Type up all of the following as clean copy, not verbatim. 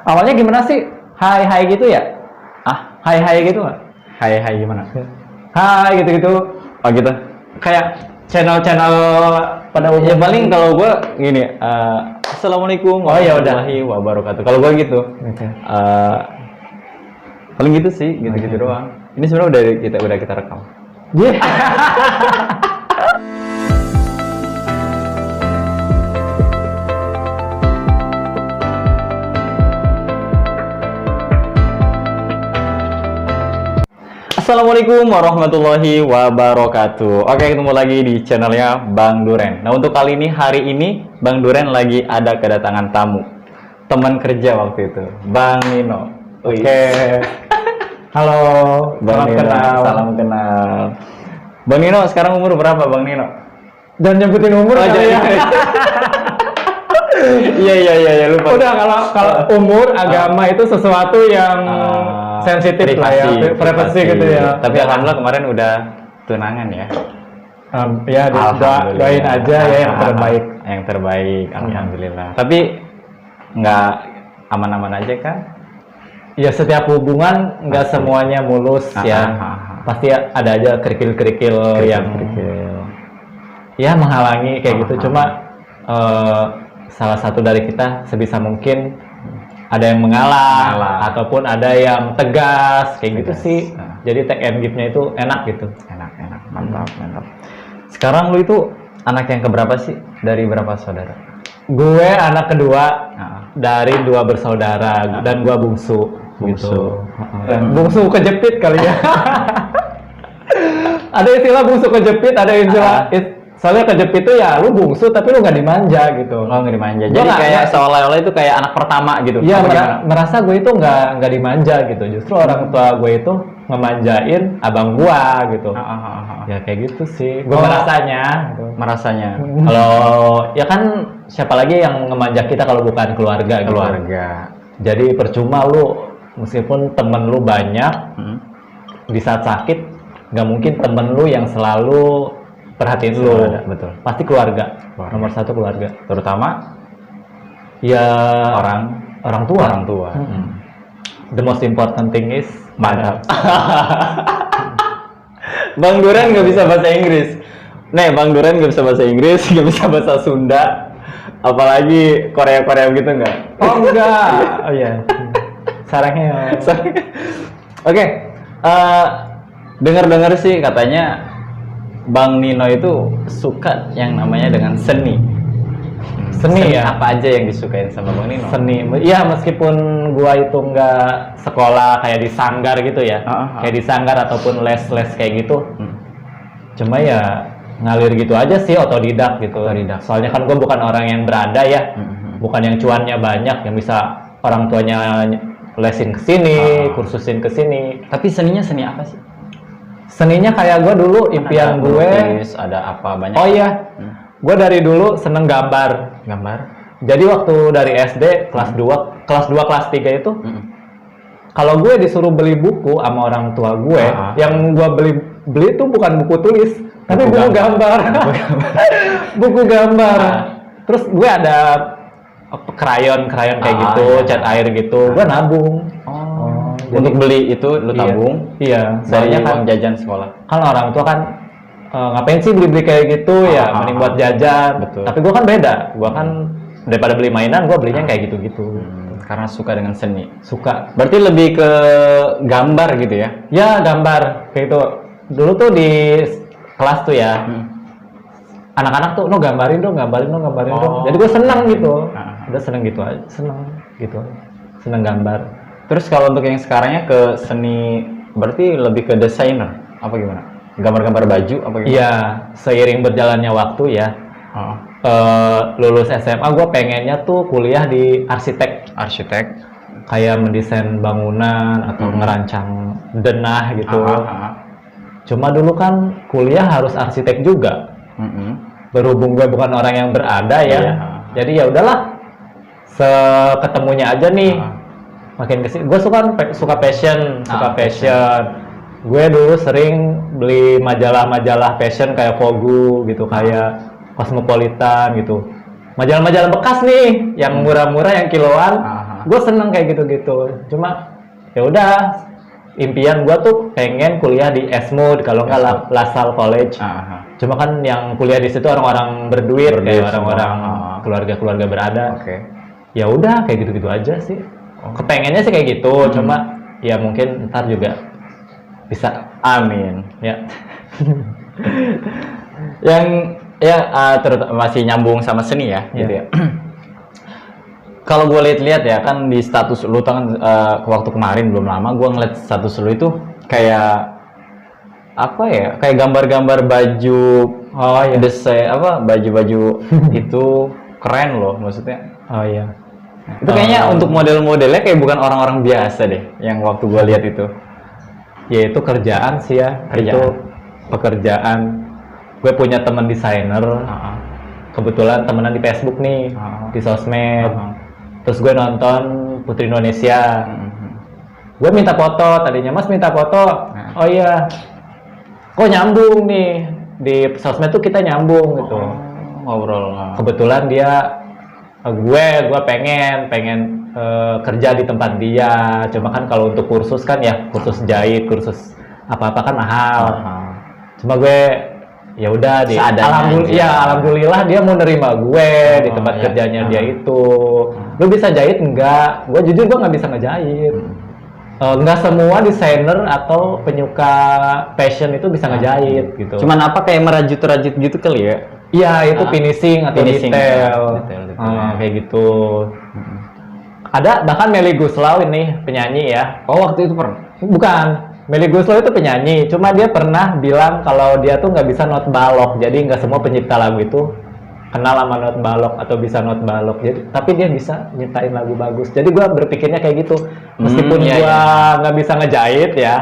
Awalnya gimana sih? Hai hai gitu ya? Ah, Hai hai gitu nggak? hai hai gimana? Hai gitu-gitu. Oh gitu. Kayak channel-channel pada Ya umumnya. paling kalau gua gini, assalamualaikum Oh, ya udah. warahmatullahi wabarakatuh. Kalau gua gitu, Oke. paling gitu sih, gitu-gitu Oke. doang. Ini sebenarnya udah kita rekam. Yeah. Assalamualaikum warahmatullahi wabarakatuh. Oke, ketemu lagi di channelnya Bang Duren. Nah, untuk hari ini Bang Duren lagi ada kedatangan tamu, teman kerja waktu itu, Bang Nino. Oke. Halo, Bang salam Nino, kenal. salam kenal. Bang Nino sekarang umur berapa, Bang Nino? Dan nyebutin umur Oh, kali jadi- ya. Iya, lupa. Udah kalau umur agama itu sesuatu yang sensitif lah ya, privasi gitu ya. Tapi alhamdulillah kemarin udah tunangan ya. Ya Alhamdulillah. doain aja ya yang terbaik. Yang terbaik, alhamdulillah. Tapi nggak aman-aman aja kan? Ya setiap hubungan nggak Pasti. semuanya mulus ya. Pasti ada aja kerikil-kerikil yang ya menghalangi kayak gitu. Cuma salah satu dari kita sebisa mungkin ada yang mengalah ataupun ada yang tegas kayak gitu Tegas. sih. Jadi take and give-nya itu enak gitu. Enak, mantap. Sekarang lu itu anak yang keberapa sih? Dari berapa saudara? Gue anak kedua dari 2 bersaudara dan gua bungsu. Bungsu. Gitu. Bungsu kejepit kali ya. Ada istilah bungsu kejepit, ada istilah soalnya kejepit itu ya lu bungsu tapi lu nggak dimanja gitu. Oh, nggak dimanja. Gua Jadi nggak- kayak seolah-olah itu kayak anak pertama gitu. Iya, Apa gimana? merasa gue itu nggak dimanja gitu. Justru orang tua gue itu ngemanjain abang gua gitu. Ya kayak gitu sih. Gue merasanya. Gitu. Merasanya. Kalau ya kan siapa lagi yang ngemanja kita kalau bukan keluarga gitu. Keluarga. Jadi percuma lu meskipun temen lu banyak di saat sakit nggak mungkin temen lu yang selalu perhatiin lu. Betul. Pasti keluarga. Keluarga. Nomor 1 keluarga. Terutama Ya orang tua. orang tua. The most important thing is Mantap. Bang Duren nggak bisa bahasa Inggris. Bang Duren nggak bisa bahasa Inggris, nggak bisa bahasa Sunda, apalagi Korea gitu nggak? Oh enggak. Oh iya. Sarangnya. Oke, dengar-dengar sih katanya Bang Nino itu suka yang namanya dengan seni. Seni ya. Apa aja yang disukain sama Bang Nino? Seni. Iya, meskipun gua itu nggak sekolah kayak di sanggar gitu ya. Kayak di sanggar ataupun les-les kayak gitu. Cuma ya ngalir gitu aja sih, otodidak gitu. Soalnya kan gua bukan orang yang berada ya. Bukan yang cuannya banyak yang bisa orang tuanya lesin ke sini, kursusin ke sini. Tapi seninya seni apa sih? Seninya kayak gua dulu impian Ada gue. melukis, ada apa banyak? Oh iya. Gue dari dulu seneng gambar. Jadi waktu dari SD kelas 2, kelas 3 itu kalau gue disuruh beli buku sama orang tua gue, yang gue beli itu bukan buku tulis, tapi buku gambar. Buku gambar. Terus gue ada krayon kayak gitu, cat air gitu. Gue nabung. Untuk beli itu lu tabung? Iya. Dari Soalnya kan uang jajan sekolah. kan orang tua kan ngapain sih beli kayak gitu ya, mending buat jajan. Betul. Tapi gue kan beda, gue kan daripada beli mainan gue belinya kayak gitu-gitu. Karena suka dengan seni. Suka. Berarti lebih ke gambar gitu ya? Ya gambar kayak itu. Dulu tuh di kelas tuh ya, anak-anak tuh gambarin dong. Jadi gue seneng gitu. Udah seneng gitu aja, seneng gambar. Terus kalau untuk yang sekarangnya ke seni, berarti lebih ke desainer apa gimana? Gambar-gambar baju apa gimana? Iya, seiring berjalannya waktu ya. Lulus SMA gue pengennya tuh kuliah di arsitek kayak mendesain bangunan atau ngerancang denah gitu. Cuma dulu kan kuliah harus arsitek juga. Berhubung gue bukan orang yang berada ya, jadi ya udahlah, seketemunya aja nih. Makin kesini, gue suka fashion. Gue dulu sering beli majalah-majalah fashion kayak Vogue gitu, kayak Cosmopolitan gitu. Majalah-majalah bekas nih, yang murah-murah, yang kiloan. Gue seneng kayak gitu-gitu. Cuma ya udah, impian gue tuh pengen kuliah di Esmod, kalau nggak LaSalle College. Cuma kan yang kuliah di situ orang-orang berduit kayak orang-orang keluarga-keluarga berada. Ya udah kayak gitu-gitu aja sih. Kepengennya sih kayak gitu, cuma ya mungkin ntar juga bisa. Amin. Ya. Yang ya masih nyambung sama seni ya, gitu ya. Kalau gue lihat-lihat ya kan di status lu kan waktu kemarin belum lama gue ngeliat status lu itu kayak apa ya, kayak gambar-gambar baju, desain apa, baju-baju itu keren loh maksudnya. Itu kayaknya untuk model-modelnya kayak bukan orang-orang biasa deh yang waktu gue lihat itu. Ya itu kerjaan sih ya, itu pekerjaan. Gue punya teman desainer, kebetulan temenan di Facebook nih, di sosmed. Terus gue nonton Putri Indonesia. Gue minta foto, tadinya Mas minta foto. Oh iya, kok nyambung nih, di sosmed tuh kita nyambung gitu. Ngobrol. Kebetulan dia, gue pengen kerja di tempat dia. Cuma kan kalau untuk kursus kan ya, kursus jahit, kursus apa-apa kan mahal. Cuma gue ya udah deh, alhamdulillah dia mau nerima gue di tempat kerjanya dia itu. Lu bisa jahit enggak? Gue jujur gue nggak bisa ngejahit. Nggak semua desainer atau penyuka fashion itu bisa ngejahit gitu. Cuman apa kayak merajut-rajut gitu kali ya? Iya, itu finishing atau detail. Kayak gitu. Ada bahkan Melly Guslau ini penyanyi ya. Oh, waktu itu pernah? Bukan. Melly Guslau itu penyanyi, cuma dia pernah bilang kalau dia tuh nggak bisa not balok, jadi nggak semua pencipta lagu itu kenal sama not balok atau bisa not balok. Jadi, tapi dia bisa nyiptain lagu bagus. Jadi gue berpikirnya kayak gitu, meskipun gue nggak bisa ngejahit ya.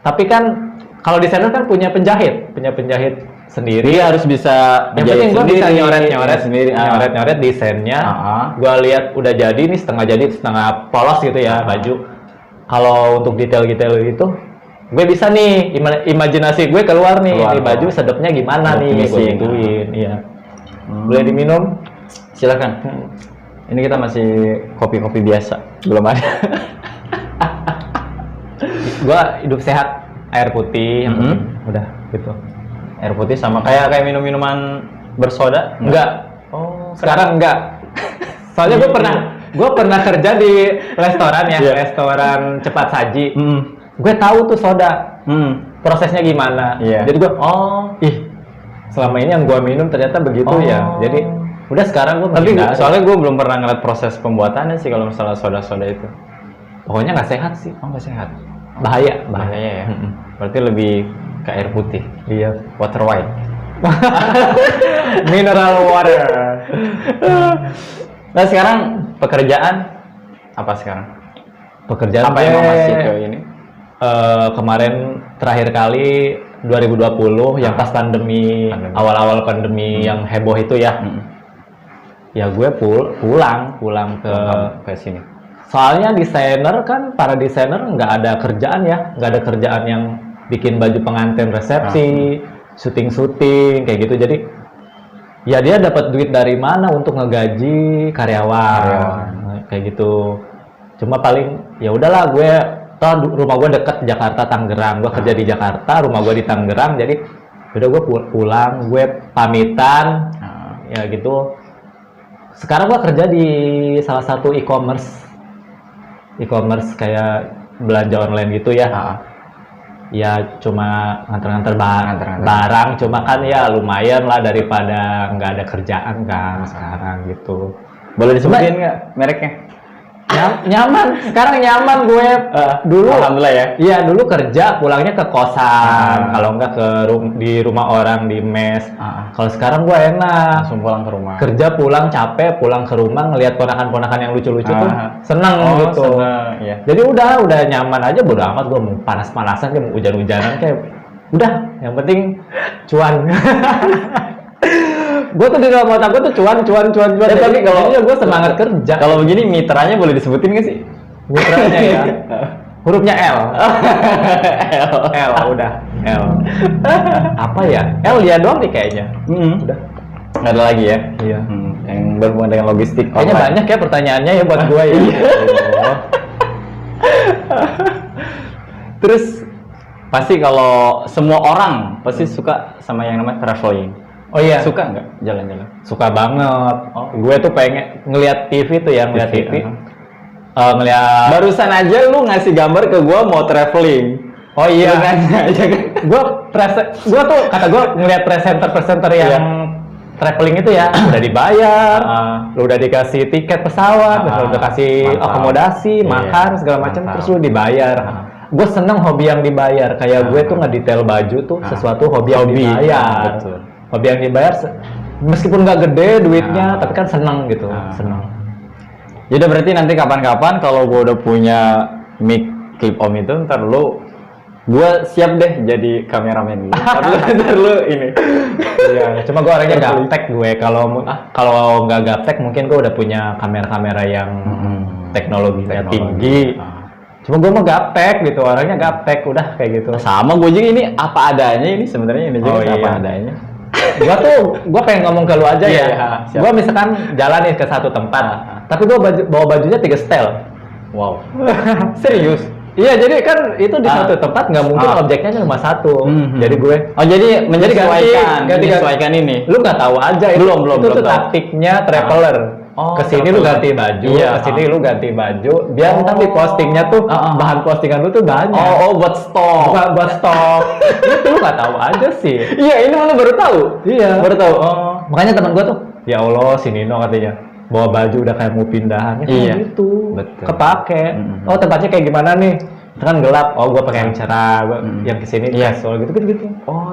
Tapi kan kalau desainer kan punya penjahit sendiri. Dia harus bisa yang penting gue bisa nyoret sendiri, nyoret desainnya. Gue lihat udah jadi nih, setengah jadi, setengah polos gitu ya baju. Kalau untuk detail-detail itu, gue bisa nih, imajinasi gue keluar nih, baju sedapnya gimana nih, gue gituin, iya. Boleh diminum? Silakan. Ini kita masih kopi-kopi biasa, belum ada. Gue hidup sehat, air putih, yang penting. Udah gitu. Air putih sama kayak minum-minuman bersoda? Enggak. Oh, sekarang enggak. Soalnya gue pernah kerja di restoran ya, restoran cepat saji. Gue tahu tuh soda, prosesnya gimana. Jadi gue, selama ini yang gue minum ternyata begitu ya. Jadi udah sekarang gue. Tapi soalnya gue belum pernah ngeliat proses pembuatannya sih kalau misalnya soda-soda itu. Pokoknya nggak sehat sih. Oh, nggak sehat. Bahaya ya. Berarti lebih ke air putih. Iya. Water white. Mineral water. Nah sekarang pekerjaan apa sekarang? Pekerjaan apa yang masih ke ini? Kemarin terakhir kali 2020 yang pas pandemi. Awal-awal pandemi yang heboh itu ya. Ya gue pulang ke sini. Soalnya desainer kan, para desainer nggak ada kerjaan ya, nggak ada kerjaan yang bikin baju pengantin resepsi, syuting kayak gitu. Jadi ya dia dapat duit dari mana untuk ngegaji karyawan. Kayak gitu. Cuma paling ya udahlah, gue rumah gue deket Jakarta Tangerang, gue kerja di Jakarta, rumah gue di Tangerang, jadi udah gue pulang, gue pamitan ya gitu. Sekarang gue kerja di salah satu e-commerce kayak belanja online gitu ya. Ya cuma nganter-nganter barang, cuma kan ya lumayan lah daripada nggak ada kerjaan kan sekarang gitu. Boleh disebutin nggak mereknya? Nyaman, sekarang nyaman gue. Dulu alhamdulillah ya. Iya, dulu kerja pulangnya ke kosan, kalau nggak di rumah orang di mes. Kalau sekarang gue enak, langsung pulang ke rumah. Kerja pulang capek, pulang ke rumah ngelihat ponakan-ponakan yang lucu-lucu tuh seneng gitu. Iya. Jadi udah nyaman aja, bodo amat gue mau panas-panasan kayak mau hujan-hujanan kayak udah, yang penting cuan. Gue tuh di dalam otak gue tuh cuan. Tapi kalau gue semangat kerja. Kalau begini mitranya boleh disebutin nggak sih? Mitranya ya. Hurufnya L. L udah. L. Apa ya? L ya doang nih kayaknya. Udah. Nggak ada lagi ya? Iya. yang berhubungan dengan logistik Kayaknya online. banyak ya pertanyaannya ya buat gue ya. Oh. Terus pasti kalau semua orang pasti suka sama yang namanya traveling. Oh iya, Suka nggak jalan-jalan? suka banget. Oh. Gue tuh pengen ngelihat TV tuh ya, ngelihat TV. Ngelihat. Barusan aja lu ngasih gambar ke gua mau traveling. Oh Lu iya. nanya aja kan. Gue tuh kata gue ngelihat presenter yang Iya. traveling itu ya udah dibayar, lu udah dikasih tiket pesawat, terus lu udah kasih Mantap. akomodasi, Iya, makan segala macam, mantap. terus lu dibayar. Gue seneng hobi yang dibayar. Kayak gue tuh ngedetail baju tuh sesuatu hobi yang dibayar. betul. Hobi yang dibayar, meskipun nggak gede duitnya, tapi kan seneng gitu, seneng. Jadi berarti nanti kapan-kapan kalau gua udah punya mic clip om itu ntar lu gua siap deh jadi kameramen lu. Ntar lu ini. Iya, cuma gue orangnya gaptek gue. Kalau nggak gaptek mungkin gue udah punya kamera-kamera yang teknologinya tinggi. Cuma gue mah gaptek gitu, orangnya gaptek, udah kayak gitu. Sama gue juga ini apa adanya ini sebenarnya ini juga Oh, iya. apa adanya. Gue pengen ngomong ke lu aja Iya, ya. siap. Gue misalkan jalan nih ke satu tempat, tapi gue bawa bajunya 3 style. Wow. Serius? Iya, jadi kan itu di satu tempat nggak mungkin objeknya cuma satu. Jadi gue jadi menyesuaikan, ganti. menyesuaikan ini. Lu nggak tahu aja itu. Belum Itu tuh tahu. taktiknya traveler. Oh, kesini lu traveler. ganti baju, Iya, kesini lu ganti baju. Biar ntar di postingnya tuh bahan postingan lu tuh banyak. Oh, buat stok. Bukan buat stok. Itu lu nggak tahu aja sih. Iya, ini malah baru tahu. Iya. Baru tahu. Oh. Makanya teman gua tuh, ya Allah si Nino katanya bawa baju udah kayak mau pindahan. Ya, Iya. gitu. Betul. Kepake. Oh tempatnya kayak gimana nih? Kan gelap. Oh gua pakai yang cerah. Gua yang kesini casual gitu. Oh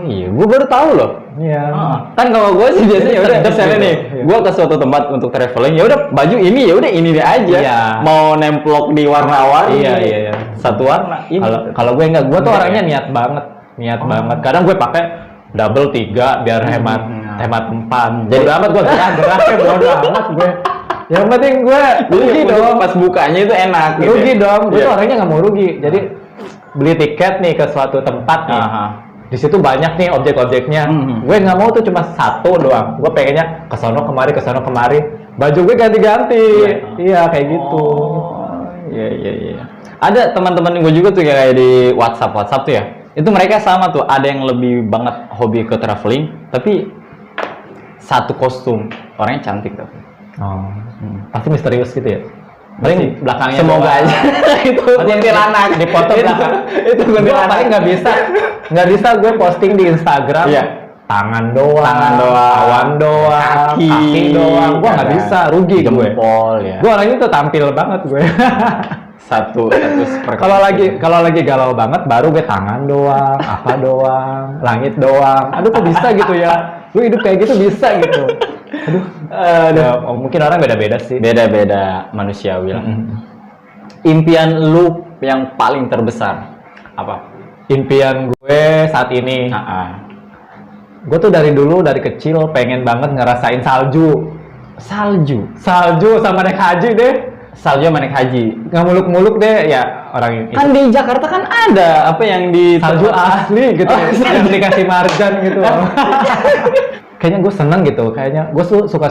iya, gue baru tahu loh. Iya. Kan kalau gue sih biasanya ya udah Sedap misalnya gitu. nih, Iya. gue ke suatu tempat untuk traveling, ya udah baju ini ya udah ini aja. Iya. Mau nemplok di warna-warni. Iya. Satu warna. Ini. Kalau gue enggak, gue tuh orangnya niat banget. Kadang gue pakai double 3 biar hemat tempat. Jadi amat gue gerak-geraknya bodo amat gue. Yang penting gue rugi Jadi, dong. pas bukanya itu enak. gitu Rugi ya. dong. Gue Iya. tuh orangnya nggak mau rugi. Jadi beli tiket nih ke suatu tempat nih. Di situ banyak nih objek-objeknya. Gue nggak mau tuh cuma satu doang. Gue pengennya ke sono kemari. Baju gue ganti-ganti. Iya kayak gitu. Iya. Ada teman-teman gue juga tuh kayak di WhatsApp tuh ya. Itu mereka sama tuh. Ada yang lebih banget hobi ke traveling, tapi satu kostum. Orangnya cantik tapi. Oh. Pasti misterius gitu ya. Paling belakangnya Semoga doang. aja. Itu Pasti kuntilanak. di foto belakang. Itu Gue kuntilanak. paling nggak bisa gue posting di Instagram. Iya. Tangan doang, Awan doang, kaki doang. Gue nggak bisa, rugi gue. Jempol ya. Gue orangnya tuh tampil banget gue. Satu seperti. Kalau lagi galau banget, baru gue tangan doang, apa doang, langit doang. Aduh kok bisa gitu ya? Lu hidup kayak gitu bisa gitu. Aduh. Mungkin orang beda-beda sih. Beda-beda manusiawi lah. Impian lu yang paling terbesar apa? Impian gue saat ini, gue tuh dari kecil pengen banget ngerasain salju. Salju sama naik haji deh. Salju sama naik haji. Nggak muluk-muluk deh ya orang ini. Kan di Jakarta kan ada apa yang di Salju asli gitu, yang dikasih marjan gitu. Kayaknya gue seneng gitu, kayaknya gue suka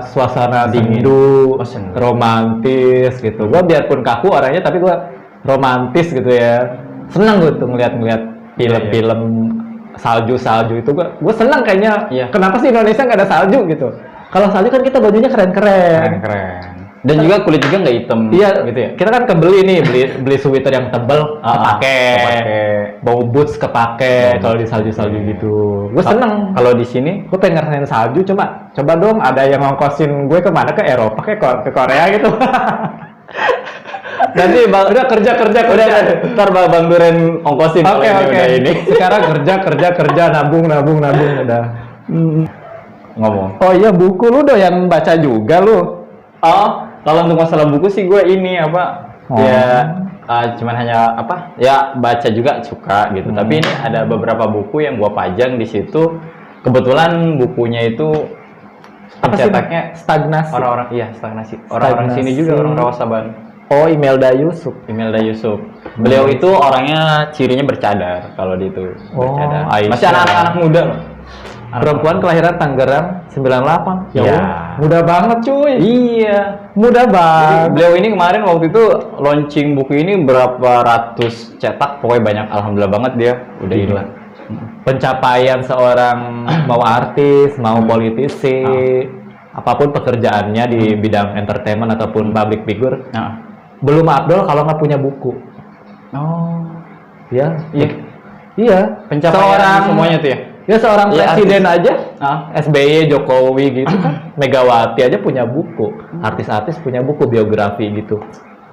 suasana sendu, romantis gitu. Gue biarpun kaku orangnya, tapi gue romantis gitu ya. Seneng gue tuh ngeliat film-film salju itu. Gue seneng kayaknya. Iya. Kenapa sih Indonesia nggak ada salju gitu? Kalau salju kan kita bajunya keren-keren. Dan juga kulit juga nggak hitam. Iya, gitu ya. kita kan kebeli nih, beli sweater yang tebel, kepake, bau boots kepake, kalau di salju gitu. Gue seneng. Kalau di sini, Gue pengen ngerasain salju, coba dong ada yang ngongkosin gue kemana, ke Eropa, ke Korea gitu. nanti udah kerja. Ntar Bang Duren ongkosin. kalau Oke. udah ini. Sekarang kerja, nabung udah. Ngomong. Oh iya, buku lu doyan baca juga lu. Oh, kalau untuk masalah buku sih gue ini apa? Ya cuman hanya apa? Ya baca juga suka gitu. Tapi ini ada beberapa buku yang gue pajang di situ. Kebetulan bukunya itu pencetaknya Stagnasi. orang-orang stagnasi. Orang-orang sini juga orang Rawasaban. Oh, Imelda Yusuf. Imelda Yusuf. Beliau itu orangnya cirinya bercadar kalau di itu bercadar. Aisyah. Masih anak-anak muda loh. Perempuan kelahiran Tangerang 98. Ya, Iya. Allah, muda banget cuy. Iya. Muda Jadi, banget. beliau ini kemarin waktu itu launching buku ini berapa ratus cetak, pokoknya banyak, alhamdulillah banget dia udah Gila. hilang. Pencapaian seorang mau artis, mau politisi, apapun pekerjaannya di bidang entertainment ataupun public figure, Nah. belum Abdul kalau nggak punya buku. Oh. Ya, Iya. iya. Pencapaian semuanya tuh ya. Ya seorang Iya, presiden aja, Ah. SBY, Jokowi gitu kan, Megawati aja punya buku, artis-artis punya buku biografi gitu.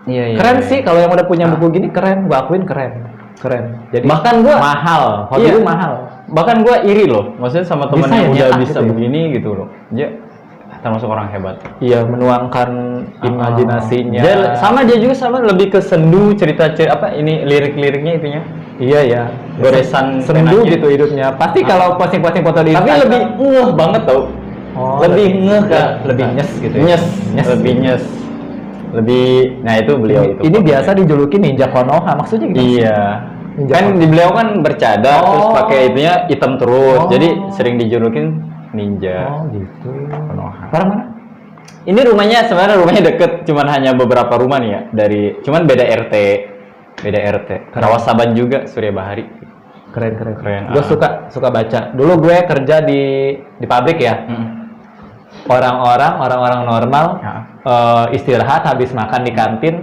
Iya, Keren sih kalau yang udah punya buku gini, keren, gua akuin keren. Jadi Bahkan gua mahal, hobi Iya. lu mahal. Bahkan gua iri loh, maksudnya sama temen Bisa yang ya udah nyetak bisa gitu ya? begini gitu loh. Dia termasuk orang hebat. Iya, menuangkan imajinasinya. Dia juga sama lebih ke sendu, cerita apa ini lirik-liriknya itunya. Iya ya, Goresan sendu penanya. gitu hidupnya. Pasti kalau posting-posting foto di Tapi Instagram- lebih ngeh banget tau. Oh, lebih ngeh ya, Kak. lebih nyes gitu ya. Nyes, Nyes. lebih nyes. Lebih, nah itu beliau itu. Ini biasa dijuluki ninja Konoha, maksudnya gitu. Iya. Ninja Kan Konoha. di beliau kan bercadar terus Oh. pakai itunya hitam terus. Oh. Jadi sering dijulukin ninja. Oh gitu. Konoha. Orang mana? Ini rumahnya sebenarnya rumahnya deket, cuman hanya beberapa rumah nih ya dari, cuman beda RT, Rawasaban juga, Surya Bahari. Keren. Keren, Gue ah. suka baca. Dulu gue kerja di pabrik ya. Orang-orang normal istirahat habis makan di kantin,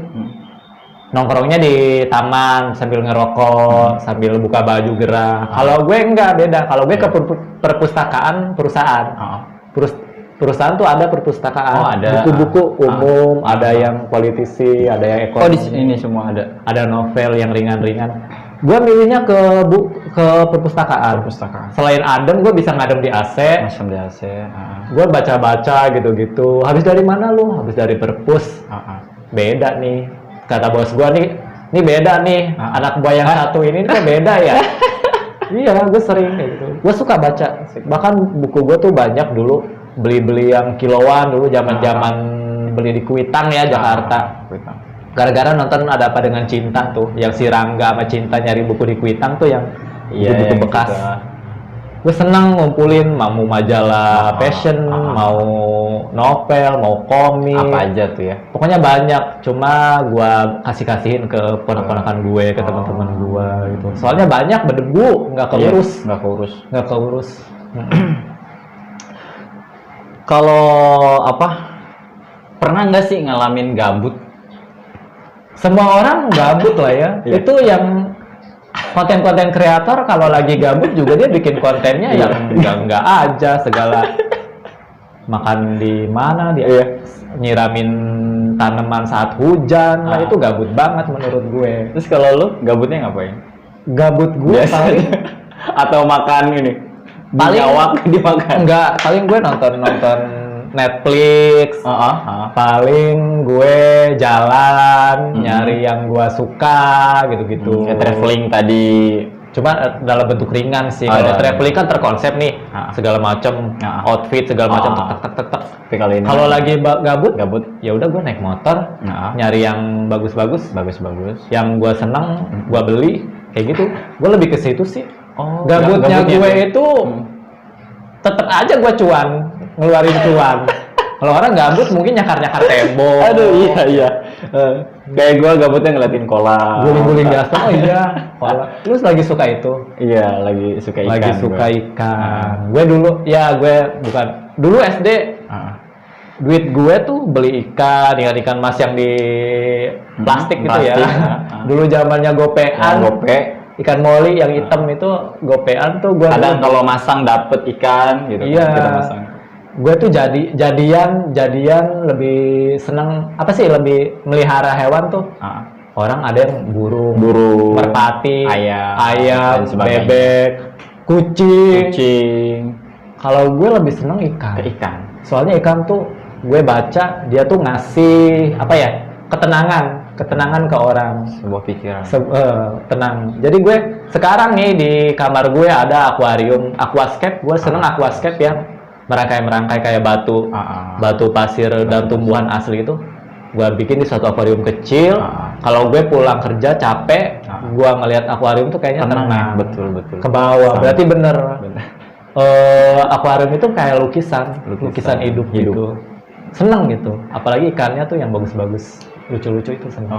nongkrongnya di taman sambil ngerokok, sambil buka baju gerah. Kalau gue enggak, beda. Kalau gue ke perpustakaan perusahaan. Perusahaan tuh ada perpustakaan, Oh, ada. buku-buku umum, ada yang politisi, ada yang Oh ekonomi, di sini semua ada. novel yang ringan-ringan. Gue milihnya ke perpustakaan. Selain adem, gue bisa ngadem di AC. Masam di AC. Gue baca-baca gitu-gitu. Habis dari mana lu? Habis dari perpus. Beda nih. Kata bos gue nih beda nih. Anak buah yang satu ini kok beda ya? Iya, gue sering kayak gitu. Gue suka baca. Bahkan buku gue tuh banyak dulu. Beli-beli yang kiloan dulu, zaman-zaman beli di Kuitang ya, Jakarta. Gara-gara nonton Ada Apa Dengan Cinta tuh, yang si Rangga sama Cinta nyari buku di Kuitang tuh yang buku-buku bekas. Gue senang ngumpulin mau majalah fashion, mau novel, mau komik. Apa aja tuh ya? Pokoknya banyak, cuma gue kasih-kasihin ke ponak-ponakan gue, ke teman-teman gue gitu. Soalnya banyak berdebu, nggak keurus. Nggak keurus. Kalau pernah nggak sih ngalamin gabut? Semua orang gabut lah ya. Iya. Itu yang konten-konten kreator kalau lagi gabut juga dia bikin kontennya yang enggak aja segala. Makan di mana dia nyiramin tanaman saat hujan. Nah, itu gabut banget menurut gue. Terus kalau lu gabutnya ngapain? Gabut gue paling Atau makan ini? Paling- Biawak dimakan? paling gue nonton Netflix. Paling gue jalan nyari yang gue suka gitu-gitu. Kayak traveling tadi. Cuma dalam bentuk ringan sih. Oh, Kalau iya. traveling kan terkonsep nih, segala macam outfit segala macam tek. Tapi kali ini Kalau lagi gabut, gabut, ya udah gue naik motor, nyari yang bagus-bagus, bagus. yang gue seneng, gue beli, kayak gitu. Gue lebih ke situ sih. Oh, Gabutnya gabutnya gue tuh. itu tetep aja gue cuan, ngeluarin cuan. Kalau orang gabut mungkin nyakar-nyakar tembok. Aduh, iya. Kayak gua gabutnya ngeliatin kolam. Guling-guling gas. Oh iya. Lu lagi suka itu? Iya, lagi suka ikan. Lagi suka gua. ikan. Gue dulu, ya gue bukan. Dulu SD, duit gue tuh beli ikan mas yang di plastik gitu ya. Dulu zamannya gopean. Gope. Ikan moli yang hitam itu gopean tuh gue. Kadang kalau masang dapet ikan gitu. Iya. Kan, kita masang. Gue tuh jadian lebih seneng apa sih, lebih melihara hewan tuh. Orang ada yang burung, merpati, ayam, dan sebagainya. bebek, kucing. Kalau gue lebih seneng ikan. Ke ikan. Soalnya ikan tuh gue baca dia tuh ngasih apa ya, ketenangan ke orang. Sebuah pikiran. Tenang. Jadi gue sekarang nih di kamar gue ada akuarium, aquascape. Gue seneng aquascape ya, merangkai kayak batu pasir dan tumbuhan asli itu. Gue bikin di suatu akuarium kecil. Kalau gue pulang kerja capek, gue ngelihat akuarium tuh kayaknya tenang. Betul. Ke bawah. Berarti bener. akuarium itu kayak lukisan hidup gitu. Seneng gitu. Apalagi ikannya tuh yang bagus-bagus, lucu-lucu itu seneng.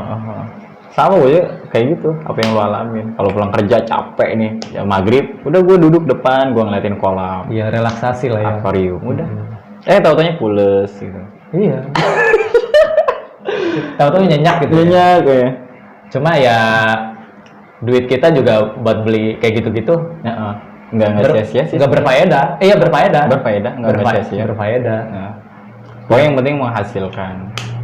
Sama gue kayak gitu. Apa yang lo alamin? Kalau pulang kerja capek nih, ya maghrib, udah gue duduk depan, gue ngeliatin kolam. Iya, relaksasi lah ya. Akuarium, udah. Tahu-taunya pules gitu. Iya. Tahu-tahu nyenyak gitu. Nyenyak ya. Cuma ya duit kita juga buat beli kayak gitu-gitu. Nggak sia-sia sih. Nggak berfaedah. Iya berfaedah. Berfaedah, nggak sia-sia. Berfaedah. Pokoknya yang penting menghasilkan.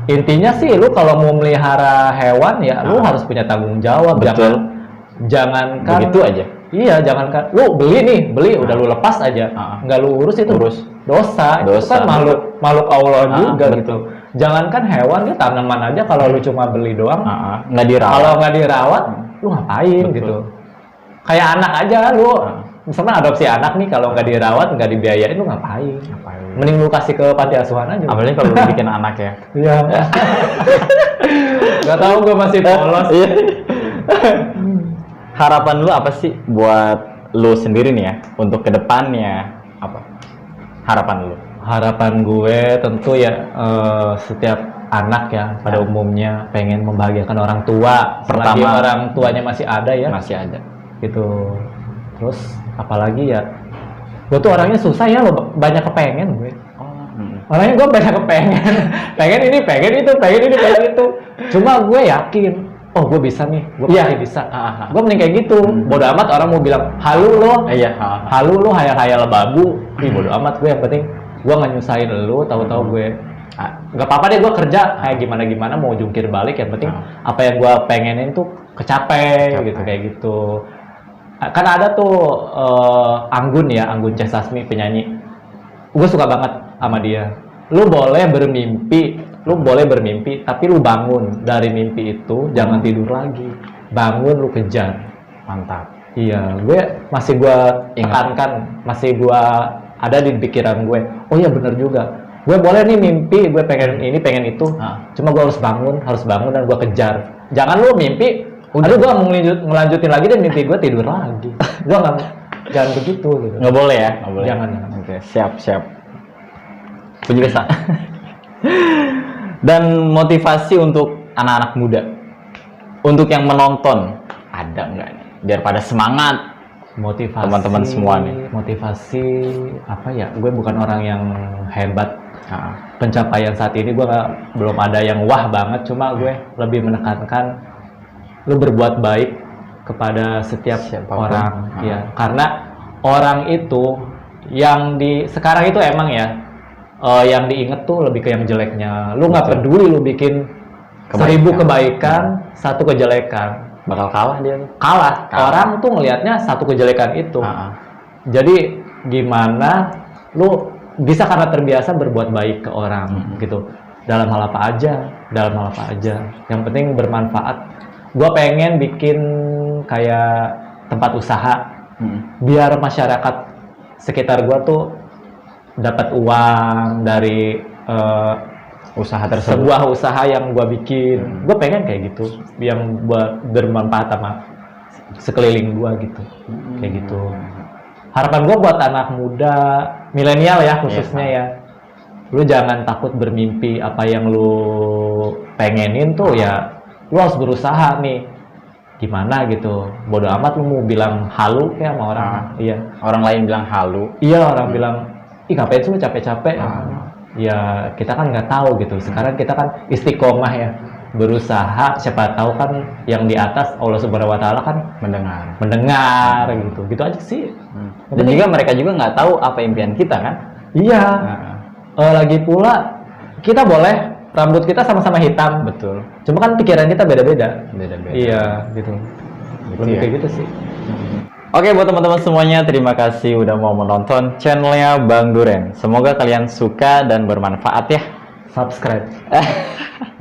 Intinya sih lu kalau mau melihara hewan ya lu harus punya tanggung jawab. Betul. Jangankan begitu aja. Iya, jangankan lu beli udah lu lepas aja. Nggak lu urus itu dosa. Itu kan makhluk Allah juga gitu. Jangankan hewan ya tanaman aja kalau lu cuma beli doang. Nggak dirawat. Kalau nggak dirawat, lu ngapain gitu. Kayak anak aja lu. Misalnya adopsi anak nih, kalau nggak dirawat, nggak dibiayain, lu ngapain? Mending lu kasih ke panti asuhan aja. Apalagi kalau lu bikin anak ya. Iya. Nggak tahu, gue masih polos. Harapan lu apa sih buat lu sendiri nih ya, untuk kedepannya apa? Harapan lu? Harapan gue tentu ya setiap anak ya pada umumnya pengen membahagiakan orang tua. Selagi orang tuanya masih ada ya. Masih ada. Gitu. Terus apalagi ya, gue tuh orangnya susah ya, lo banyak kepengen gue. Orangnya gue banyak kepengen, pengen ini, pengen itu. Cuma gue yakin, oh gue bisa nih, gue pasti bisa. Gue mending kayak gitu. Bodo amat orang mau bilang halu lo, halu lo, hayal-hayal babu. Bodo amat gue, yang penting gue nggak nyusahin lo. Tahu-tahu gue nggak apa-apa deh, gue kerja kayak gimana mau jungkir balik. Yang penting apa yang gue pengenin tuh kecapai gitu, kayak gitu. Kan ada tuh Anggun C. Sasmi, penyanyi. Gue suka banget sama dia. Lu boleh bermimpi, tapi lu bangun dari mimpi itu, jangan tidur lagi. Bangun, lu kejar. Mantap. Iya, masih gue tekankan, masih gue ada di pikiran gue. Oh iya bener juga. Gue boleh nih mimpi, gue pengen ini, pengen itu. Cuma gue harus bangun dan gue kejar. Jangan lu mimpi, aduh gue mau ngelanjutin lagi dan mimpi gue tidur lagi. Gue nggak, jangan begitu gitu. Nggak boleh ya? Nggak boleh. Jangan. Oke, siap. Penjelasan. Dan motivasi untuk anak-anak muda, untuk yang menonton, ada nggak nih? Biar pada semangat. Motivasi teman-teman semua nih. Motivasi apa ya? Gue bukan orang yang hebat. Pencapaian saat ini gue belum ada yang wah banget. Cuma gue lebih menekankan lu berbuat baik kepada setiap orang, ya. Karena orang itu yang sekarang itu emang ya, yang diinget tuh lebih ke yang jeleknya. Lu nggak peduli lu bikin 1000 kebaikan, 1 kejelekan, bakal kalah dia. Kalah. Orang tuh ngelihatnya 1 kejelekan itu. Jadi gimana lu bisa karena terbiasa berbuat baik ke orang gitu. Dalam hal apa aja. Yang penting bermanfaat. Gue pengen bikin kayak tempat usaha, biar masyarakat sekitar gue tuh dapat uang dari usaha tersebut. Sebuah usaha yang gue bikin. Gue pengen kayak gitu, yang buat bermanfaat sama sekeliling gue gitu. Kayak gitu. Harapan gue buat anak muda, milenial ya khususnya ya. Lu jangan takut bermimpi. Apa yang lu pengenin tuh ya lu harus berusaha nih. Gimana gitu. Bodo amat lu mau bilang halu kayak sama orang. Iya. Orang lain bilang halu. Iya, orang bilang, ih ngapain sih lu capek-capek. Ya kita kan nggak tahu gitu. Sekarang kita kan istiqomah ya. Berusaha, siapa tahu kan yang di atas Allah Subhanahu wa taala kan mendengar gitu. Gitu aja sih. Dan juga mereka juga nggak tahu apa impian kita kan. Iya. Lagi pula kita boleh rambut kita sama-sama hitam, betul. Cuma kan pikiran kita beda-beda. Iya, gitu. Lebih kayak gitu sih. Oke, buat teman-teman semuanya, terima kasih udah mau menonton channelnya Bang Duren. Semoga kalian suka dan bermanfaat ya. Subscribe.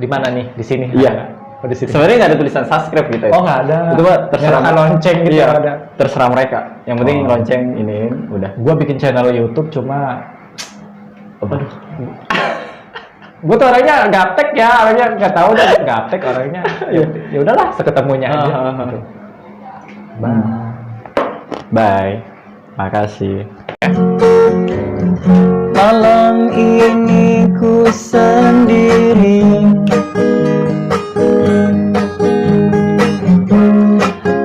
Di mana nih? Di sini? Iya. Oh, di sini. Sebenarnya nggak ada tulisan subscribe gitu ya? Oh, nggak ada. Itu mah terserah lonceng gitu. Iya, ada. Terserah mereka. Yang penting lonceng ini udah. Gua bikin channel YouTube cuma aduh. Gue tuh orangnya gaptek ya, orangnya nggak tahu dah gaptek orangnya. Ya udahlah, seketemunya aja. Gitu. Bye. Makasih. ya. Malam ini ku sendiri,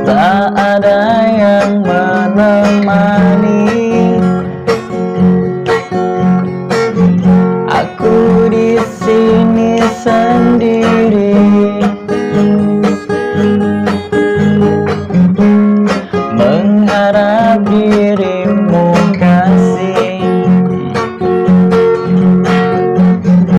tak ada yang menemani.